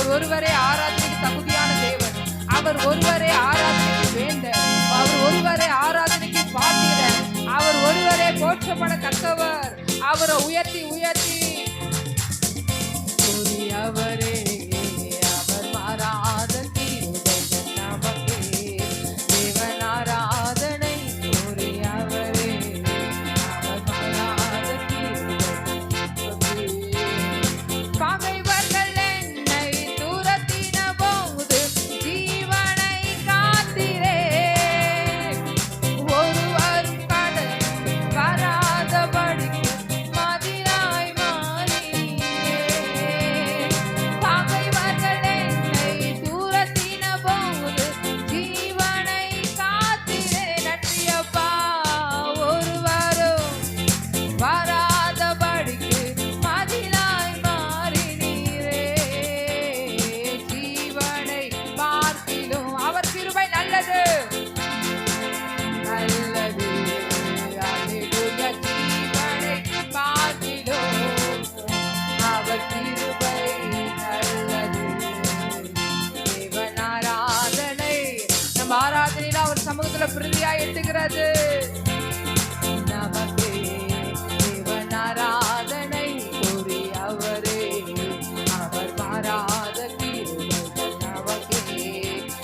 ஒருவரே ஆராதனைக்கு தகுதியான தேவன். அவர் ஒருவரே ஆராதனைக்கு வேண்ட. அவர் ஒருவரே ஆராதனைக்கு பாத்திரர். அவர் ஒருவரே போற்றப்படத்தக்கவர். அவரை உயர்த்தி உயர்த்தி அவரே அவர் மாறாத தீர்வுகள் நமக்கே. தேவன் ஆராதனை அவரே அவர் மாறாத தீர்வுகள். பகைவர்கள் என்னை துரத்தின போது ஜீவனை காத்திரே. ஒருவர் கடல் வராதபடிக்கு மதிலாய் மாறினீரே. பகைவர்கள் என்னை துரத்தின போது ஜீவனை காத்திரே. நன்றியப்பா. ஒருவரும் வராதபடிக்கு மதிலாய் மாறினீரே. ஜீவனை பார்க்கிலும் அவர் கிருபை நல்லது நல்லது. அல்லேலூயா. ஜீவனை பார்க்கிலும் அவர் கிருபை நல்லது. தேவன் ஆராதனை நம்ம ஆராதனையில அவர் சமூகத்துல பிரதியா எட்டுகிறது நமக்கே. தேவன் ஆராதனை அவரே அவர் மாறாத கிருபைகள் நமக்கே.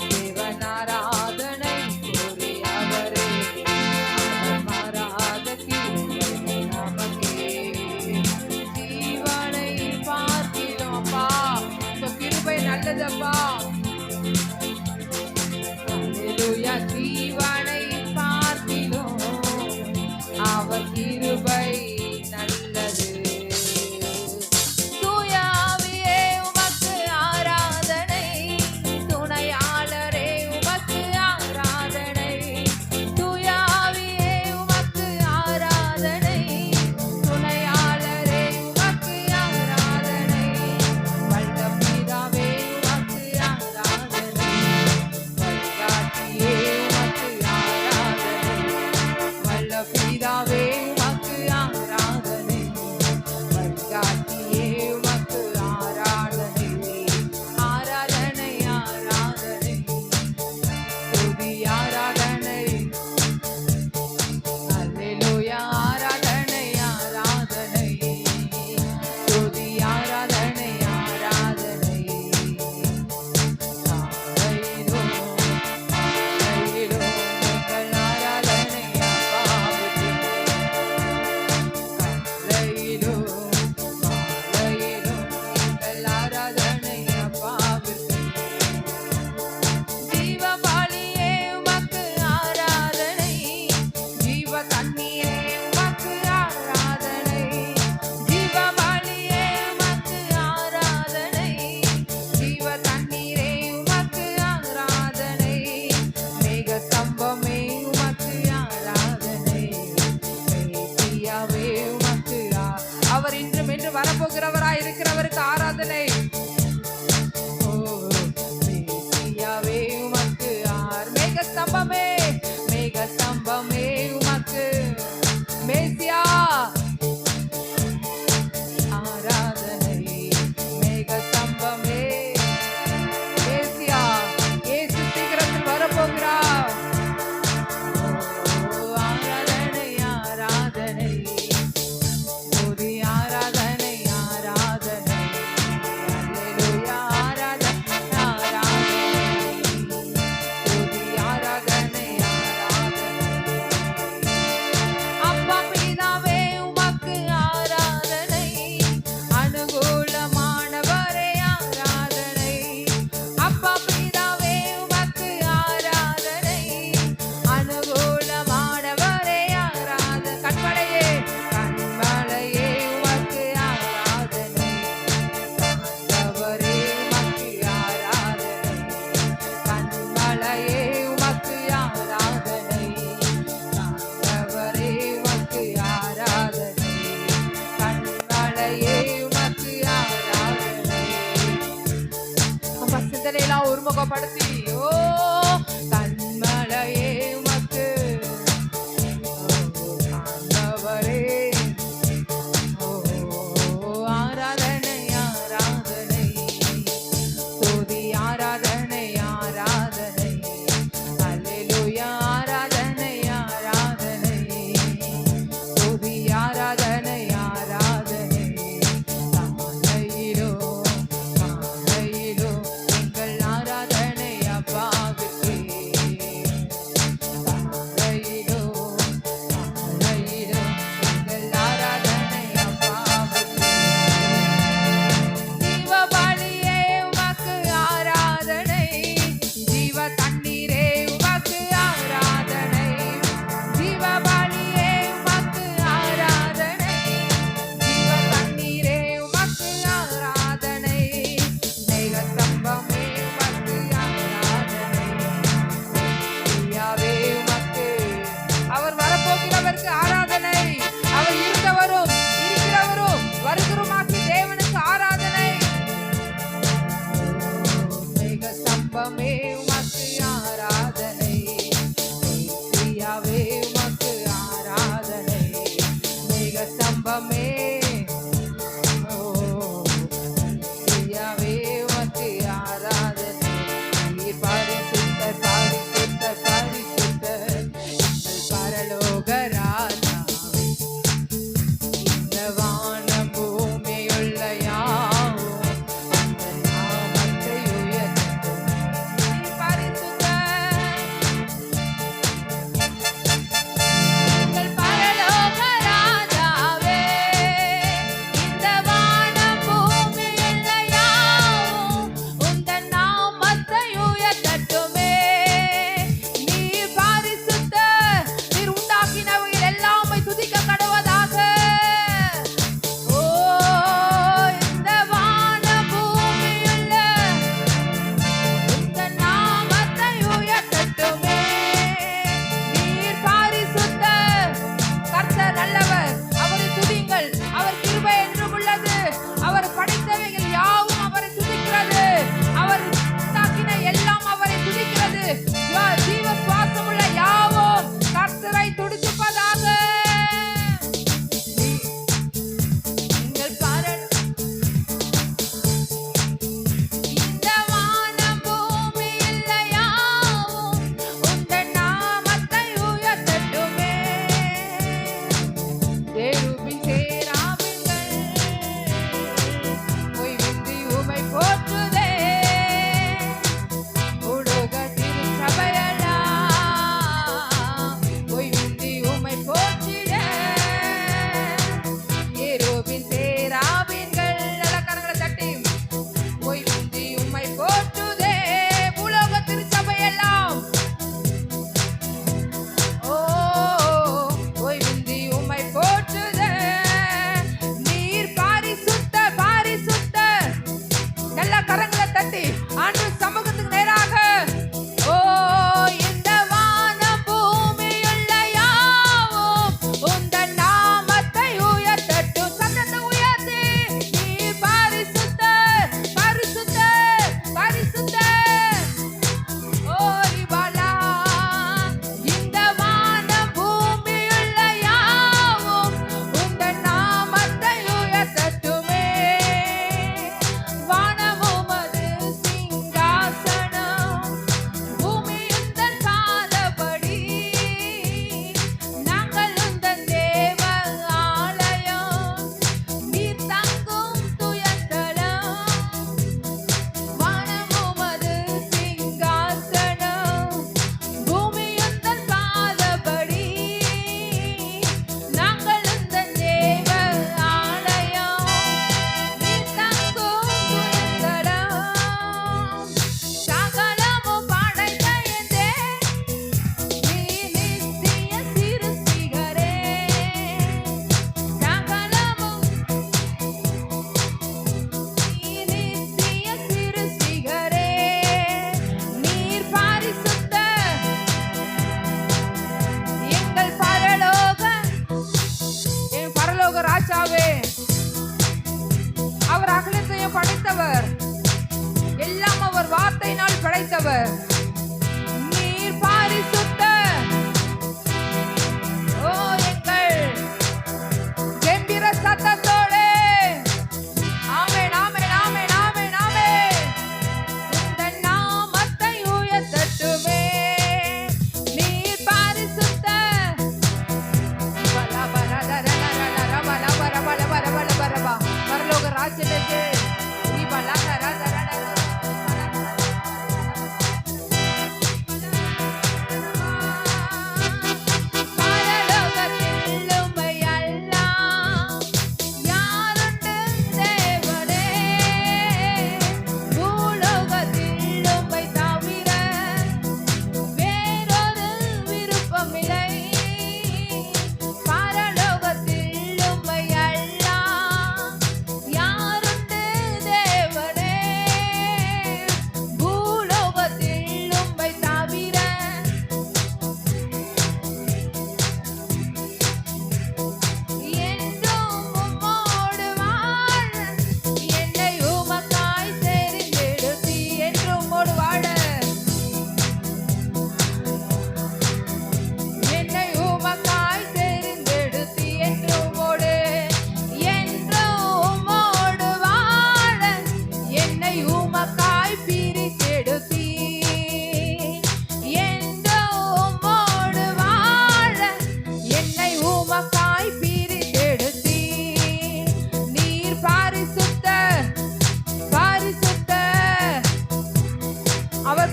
தேவன் ஆராதனை அவரே அவர் மாறாத கிருபைகள் நமக்கே. ஜீவனை பார்க்கிறோம் அப்பா. உங்க கிருபை நல்லதப்பா. அல்லேலூயா. ஜீவனை பார்க்கிறோம் அவர் கிருபை நல்லது. தூயாவியே உமக்கு ஆராதனை. துணையாளரே உமக்கு ஆராதனை. தூயாவியே உமக்கு ஆராதனை. துணையாளரே உமக்கு ஆராதனை. வல்லம் பிதாவே உமக்கு ஆராதனை. வழிகாட்டியே உமக்கு மகத்துவப்படுத்தி ஓ கண்மலையே உமக்கு ஆண்டவரே ஓ ஆராதனை ஆராதனை துதி ஆராதனை ஆராதனை அல்லேலூயா ஆராதனை ஆராதனை துதி ஆராதனை ஆராதனை காலையிலோ காலையிலோ எங்கள் ஆராதனை அப்பாவுக்கே காலையிலோ காலையிலோ எங்கள் ஆராதனை அப்பாவுக்கே ஜீவ பலியே உமக்கு ஆராதனை ஜீவ தண்ணீரே உமக்கு ஆராதனை ஜீவ பலியே உமக்கு ஆராதனை ஜீவ தண்ணீரே உமக்கு ஆராதனை மேக ஸ்தம்பமே உமக்கு ஆராதனை ஐயாவே உமக்கு அவர் வரப்போகிறவருக்கு ஆராதனை அவர் இருந்தவரும் இருக்கிறவரும் வருகிறமாக்கி தேவனுக்கு ஆராதனை மேக ஸ்தம்பமே உமக்கு ஆராதனை ஐயாவே உமக்கு ஆராதனை மேக ஸ்தம்பமே ஓ ஐயாவே உமக்கு ஆராதனை நீர் பரிசுத்தர் பரிசுத்தர் பரிசுத்தர் எங்கள் பரலோக ராஜாவே இந்த வானம் பூமியுள்ள யாவும் அந்த நாமத்தை உயர்த்தும் நீர் பரிசுத்தர் எங்கள் பரலோக ராஜாவே இந்த வானம் பூமியுள்ள யாவும் உந்தன் நாமத்தை உயர்த்தட்டுமே நீர் பரிசுத்தர் நீர் உண்டாக்கினவைகள் எல்லாமே துதிக்க கடவதாக ஓ இந்த வானம் பூமியுள்ள உந்தன் நாமத்தை உயர்த்தட்டுமே நீர் பரிசுத்தர் கர்த்தர் நல்லவர் அவரை துதிங்கள் அவர் கிருபை என்றும் உள்ளது அவர் படைத்தவைகள் யாவும் அவரை துதிக்கிறது அவர் உண்டாக்கின எல்லாம் அவரை துதிக்கிறது ஜீவ சுவாசம் உள்ள யாவும் கர்த்தரை துதிப்பதாக எங்கள் பரல் இந்த வானம் பூமியில் யாவும் உந்தன் நாமத்தை உயர்த்தட்டுமே தேருபின் சேராபின்கள் ஓய்வின்றி உமை போற்றுதே உலக திருச்சபையெல்லாம் ஓய்வின்றி உமை போற்றிட ஏரோபின் சேராபின்கள் நல்ல கரங்களை தட்டி ஓய்வின்றி உம்மை போற்றுதே பூலோக திருச்சபையெல்லாம் ஓ ஓய்வின்றி உம்மை போற்றுதே நீர் பரிசுத்த பரிசுத்த நல்ல கரங்களை தட்டி ஆண்டு சமூகத்துக்கு நேராக ஓ இந்த வானம் பூமியுள்ள யாவும் உந்தன் நாமத்தை உயர்த்தட்டும் சத்தத்தை உயர்த்தி நீர் பரிசுத்தர் பரிசுத்தர் பரிசுத்தர் ஓ ரிபாலா இந்த வானம் பூமியுள்ள யாவும் உந்தன் நாமத்தை உயர்த்தட்டுமே வானம் உமது சிங்காசனம் பூமி உந்தன் பாதபடி நாங்கள் உந்தன் தேவ ஆலயம் நீர் தங்கும் துயர்தலம் வானம் உமது சிங்காசனம் பூமி உந்தன் பாதபடி நாங்கள் உந்தன் தேவ ஆலயம் நீர் தங்கும் துயர்தலம் சகலமும் படைத்த என் நீ நித்திய சிருஷ்டிகரே சகலமும் நீ நித்திய சிருஷ்டிகரே நீர் பரிசுத்தர் எங்கள் பரலோக ராஜாவே அவர் அகிலத்தையும் படைத்தவர் எல்லாம் அவர் வார்த்தை வார்த்தையினால் படைத்தவர். நீர் பரிசுத்தர். ஓ எங்கள் கெம்பீர சத்தத்தோடு ஆமென் ஆமென் ஆமென் ஆமென் ஆமென். உந்தன் நாமத்தை உயர்த்தட்டுமே. நீர் பரிசுத்தர். பரலோக ராஜ்யத்திற்கு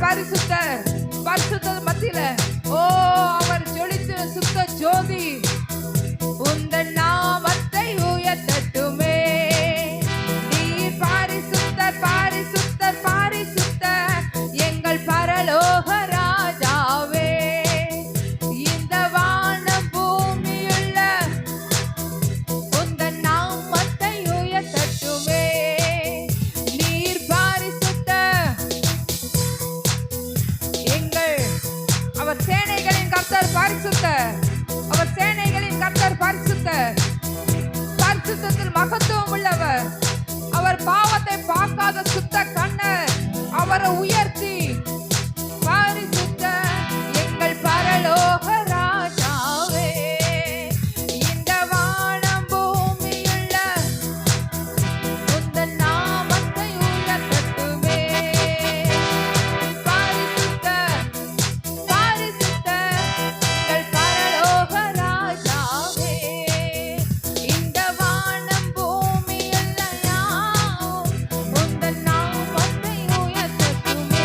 பரிசுத்தர். பரிசுத்தர் மத்தியில ஓ அவர் ஜொலித்து சுத்த ஜோதி. உந்தன் நாமத்தை உயர்த்தட்டுமே. நீர் பரிசுத்தர் பரிசுத்தர் பரிசுத்தர் எங்கள் பரலோக ராஜாவே. இந்த வானம் பூமியுள்ள உந்தன் நாமத்தை உயர்த்தட்டுமே. நீர் பரிசுத்தர். அவர் சேனைகளின் கர்த்தர் பரிசுத்தர். அவர் சேனைகளின் கர்த்தர் பரிசுத்தர். பரிசுத்தத்தில் மகத்துவம் உள்ளவர். அவர் பாவத்தை பார்க்காத சுத்த கண்ணர். அவரை உயர்த்தி பரிசுத்தர் எங்கள் பரலோக ராஜாவே. இந்த வானம் பூமியுள்ள உந்தன் நாமத்தை உயர்த்தட்டுமே. பரிசுத்தர் பரிசுத்தர் எங்கள் பரலோக ராஜாவே. இந்த வானம் பூமியுள்ள யாவும் உந்தன் நாமத்தை உயர்த்தட்டுமே.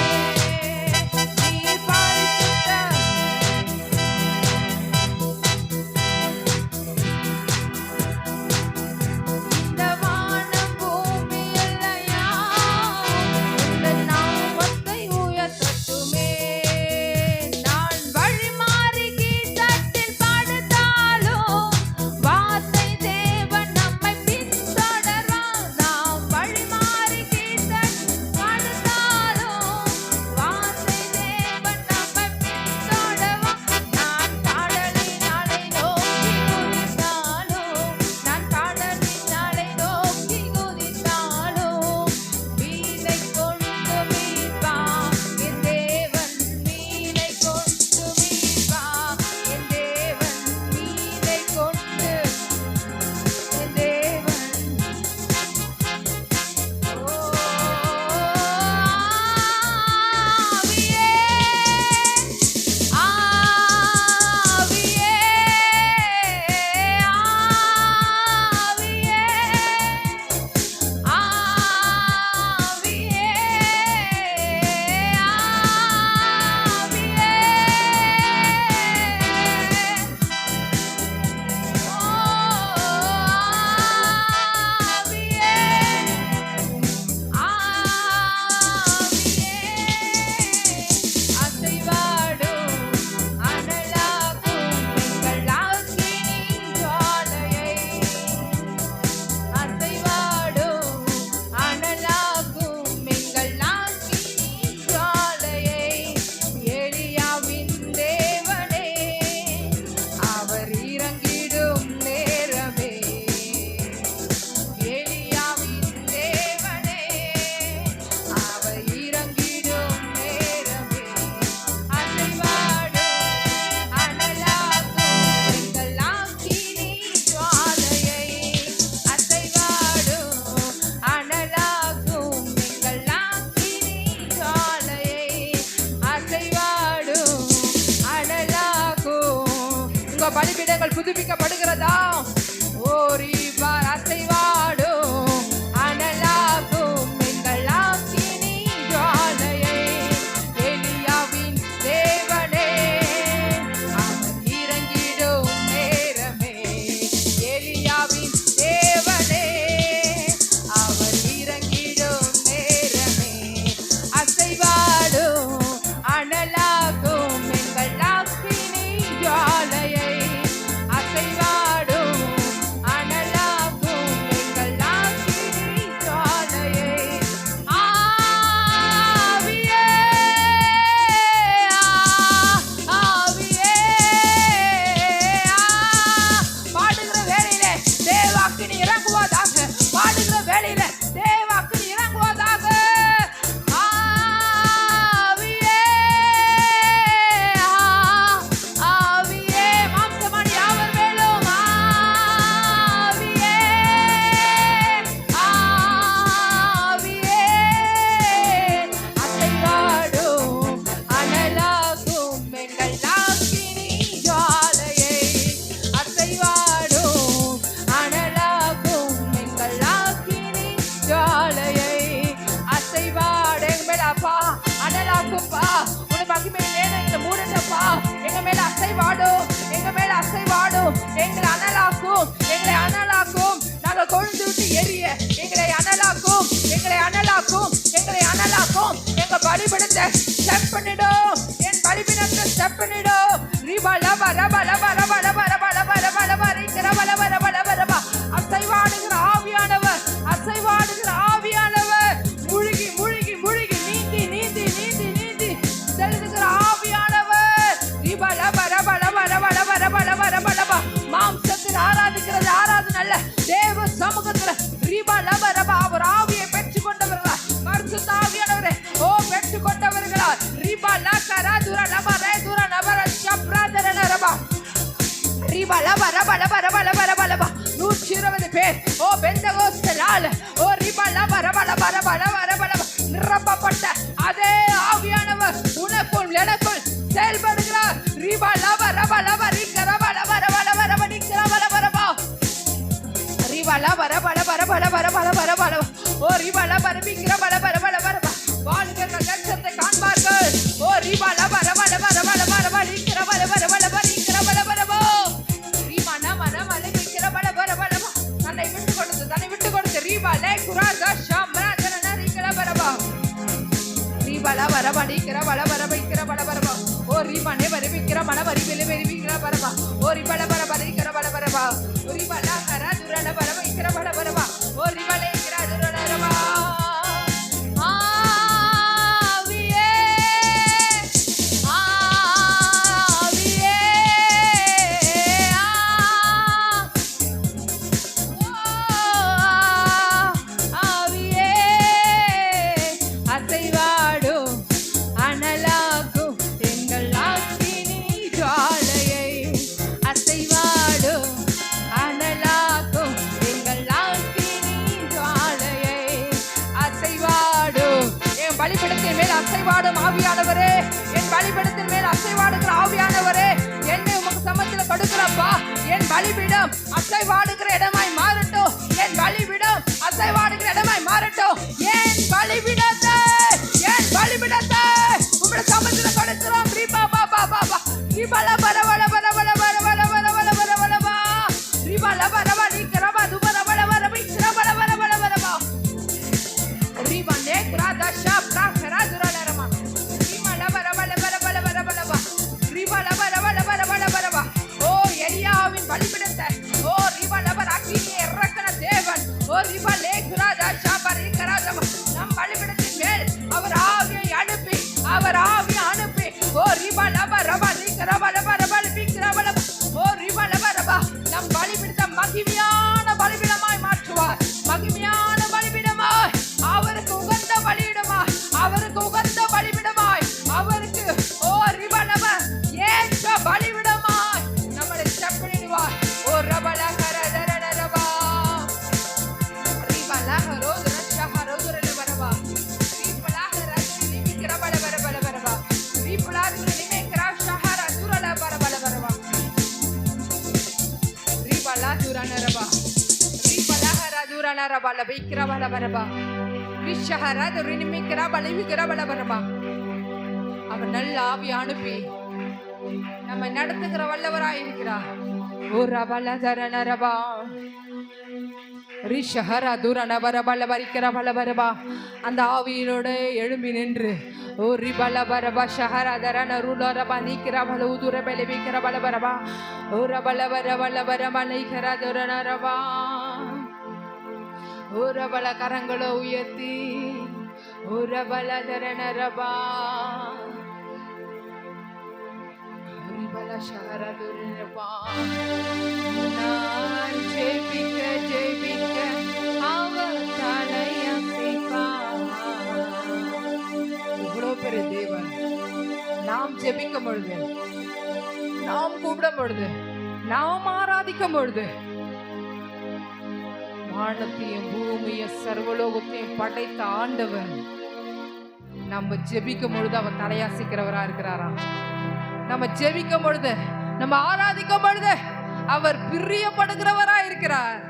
தேவ பலிபீடங்கள் புதுப்பிக்கப்படுகிறதா? ஓ ரீபார் அசைவாடும் அனலாகும் எங்கள் அக்கினி ஜுவாலையை எலியாவின் தேவனே அவர் இறங்கிடும் நேரமே. எலியாவின் தேவனே அவர் இறங்கிடும் நேரமே. அசைவாடும் அனலாகும் எங்கள் அக்கினி ஜுவாலையை அசைவாடும் அனலாகும் எங்கள் அக்கினி ஜுவாலையை. ஆவியே ஆவியே பாடுகிற வேளையிலே தேவ அக்கினி இறங்குவதாக. பாடுகிற வேளையிலே தேவ அக்கினி இறங்குவதாக. ஆவியே ஆவியே மாம்சமான யாவர் மேலும் ஆவியே ஆவியே அசைவாடும் அனலாகும் எங்கள் அக்கினி ஜுவாலையை அசைவாடும் அனலாகும் எங்கள் அக்கினி ஜுவாலையை அசைவாடு எங்க மேல அப்பா அனலாக்குப்பா. உன் மகிமை நேரம் இந்த மூடுங்கப்பா. எங்க மேல அசைவாடும் எங்க மேல அசைவாடும் எங்களை அனலாக்கும் எங்களை அனலாக்கும். நாங்கள் கொழுந்து விட்டு எரிய எங்களை அனலாக்கும் எங்களை அனலாக்கும் எங்களை அனலாக்கும். எங்க பலிபீடத்தை ஸ்டெப் பண்ணிடும். என் பலிபீடத்தை ஸ்டெப் பண்ணிடும். ரீபா லபா ரபா லபா ரபா லபா ரபா லபா ரபா லபா ரீகரபா லபா ரபா லபா ரபா. அசைவாடுகிற ஆவியானவர் அசைவாடுகிற ஆவியானவர் முழுகி முழுகி முழுகி நீந்தி நீந்தி நீந்தி நீந்தி செலுத்துகிற ஆவியானவர். ரீபா லபா ரபா லபா ரபா லபா ரபா லபா ரபா லபா. மாம்சத்தில் ஆராதிக்கிறது ஆராதனை அல்ல, தேவ சமூகத்துல ரீபா லபா ரபா அவர் ஆவியை பெற்றுக் கொண்டவர்களா பரிசுத்த ஆவியானவரே ஓ பெற்றுக் கொண்டவர்களா. ரீபா லகரா துரா லபா ரே துரா நபர சப்ராதரன ரபா ரீபா லபா ரபா லபா ரபா லபா ரபா லபா. 120 பேர் ஓ பெந்தகோஸ்தே நாள் ஓ ரீபா லபா ரபா லபா ரபா லபா ரபா லபா நிரப்பப்பட்ட அதே ஆவியானவர் உனக்குள் எனக்குள் செயல்படுகிறார். ரீபா லபா ரபா லபா ரீகரபா லபா ரபா லபா ரபா ரீகரபா லபா ரபா ரீபா லபா ரபா லபா ரபா லபா ரபா லபா ரபா லபா ஓ ரீபா லபா ரீகரபா லபா ரபா லபா ரபா. வாலிபர்கள் தரிசனத்தை காண்பார்கள். ஓ ரீபா லபா ரபா லபா ரபா லபா ரபா ரீகரபா லபா ரபா லபா ரீகரபா லபா ரபா ரீமா நம நம ரீகரபா லபா ரபா லபா. தன்னை விட்டு கொடுத்து ரீபா லே குராதா ஷம்ரா ஜனன ரீகரபா லபா ரீபா லபா ரபா ரீகரபா லபா ரபா ரீகரபா லபா ரபா ஓ ரீபா நே பரி ரீகரபா லபா ரீகரபா லபா ஓ ரீபா லபா ரபா ரீகரபா லபா ரபா ஓ ரீபா லா கரா துரா லபா ரபா ரீகரபா லபா ரபா ஓ ரீபா லே கரா துரா லபா. ஆவியே ஆவியே ஆவியே அசைவாடும் அனலாகும் எங்கள் அக்கினி ஜுவாலையை அசைவாடும் அனலாகும் எங்கள் அக்கினி ஜுவாலையை அசைவாடும். என் பலிபீடத்தின் மேல் அசைவாடும் ஆவியானவரே என் பலிபீடத்தின் மேல் அசைவாடுகிற ஆவியானவரே என்னை உமக்கு சமத்தில் கொடுக்கிறப்பா. என் பலிபீடம் அசைவாடுகிற இடமாய் மாறட்டும். என் பலிபீடம் அசைவாடுகிற இடமாய் மாறட்டும். என் பலிபீடத்தை உம்முடைய சமத்தில் கொடுக்கிறோம். ரீபா பாபா பாபா ரீபா லபா ரபா லபா லபா லபா லபா லபா லபா லபா லபா லபா ரீபா லபா ரபா ரீகரபா துபா ரபா லபா ரபா ரீகரபா லபா லபா லபா லபா ரீபா நே குராதா ஷப்ரா கரா துரா லரமா ரீபா லபா ரபா லபா லபா லபா லபா லபா ரீபா லபா ரபா லபா லபா லபா லபா. ஓ எலியாவின் பலிபீடத்தை ஓ ரீபா துரணரபல வைக்கிறபல வரபா விஷஹர துரினிமிக்கிறபல விக்கிறபல வரபா. அவர் நல்ல ஆவி அனுப்பி நம்ம நடத்துகிற வல்லவராய் இருக்கிறார். ஓ ரபல தரணரபா ரிஷஹர துரணபரபல வரிக்கிறபல வரபா. அந்த ஆவியினோட எழும்பி நின்று ஓ ரிபல வரபா ஷஹர தரண ருலரபா நீக்கிறபல உதுரபல விக்கிறபல வரபா. ஓ ரபல வரபல வரபா நீக்கிற துரணரபா. ஓ ரபல கரங்களை உயர்த்தி ஓ ரபல தரணரபா ரிபல ஷஹர துரணரபா. நான் ஜெபிக்க ஜெபிக்க அவர் தலையசைப்பார். இவ்வளவு பெரிய தேவன் நாம் ஜெபிக்கும் பொழுது, நாம் கூப்பிடும் பொழுது, நாம் ஆராதிக்கும் பொழுது வானத்தையும் பூமியும் சர்வலோகத்தையும் படைத்த ஆண்டவர் நம்ம ஜெபிக்கும் பொழுது அவர் தலையாசிக்கிறவரா இருக்கிறாரா? நம்ம ஜெபிக்கும் பொழுது, நம்ம ஆராதிக்கும் பொழுது அவர் பிரியப்படுகிறவரா இருக்கிறார்.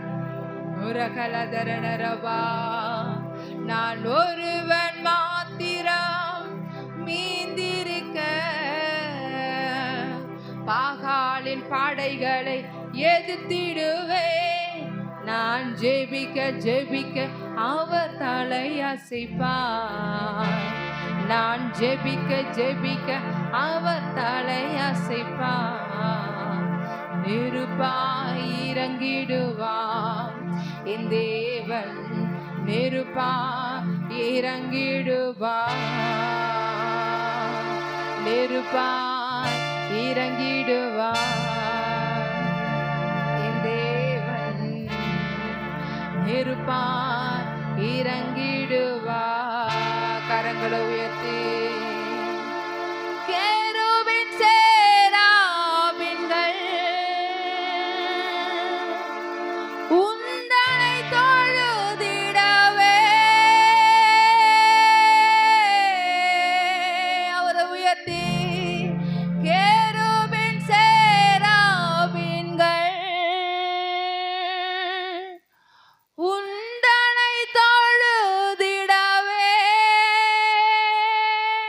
நான் ஒருவன் மாத்திரம் மீந்திருக்க பாகாலின் படைகளை எதிர்த்திடுவேன். நான் ஜெபிக்க ஜெபிக்க அவர் தலையசைப்பார். நான் ஜெபிக்க ஜெபிக்க அவர் தலையசைப்பார். நெருப்பாய் இறங்கிடுவார் என் தேவன், நெருப்பாய் இறங்கிடுவார். நெருப்பாய் இறங்கிடுவார் என் தேவன், நெருப்பாய் இறங்கிடுவார். கரங்களை உயர்த்தி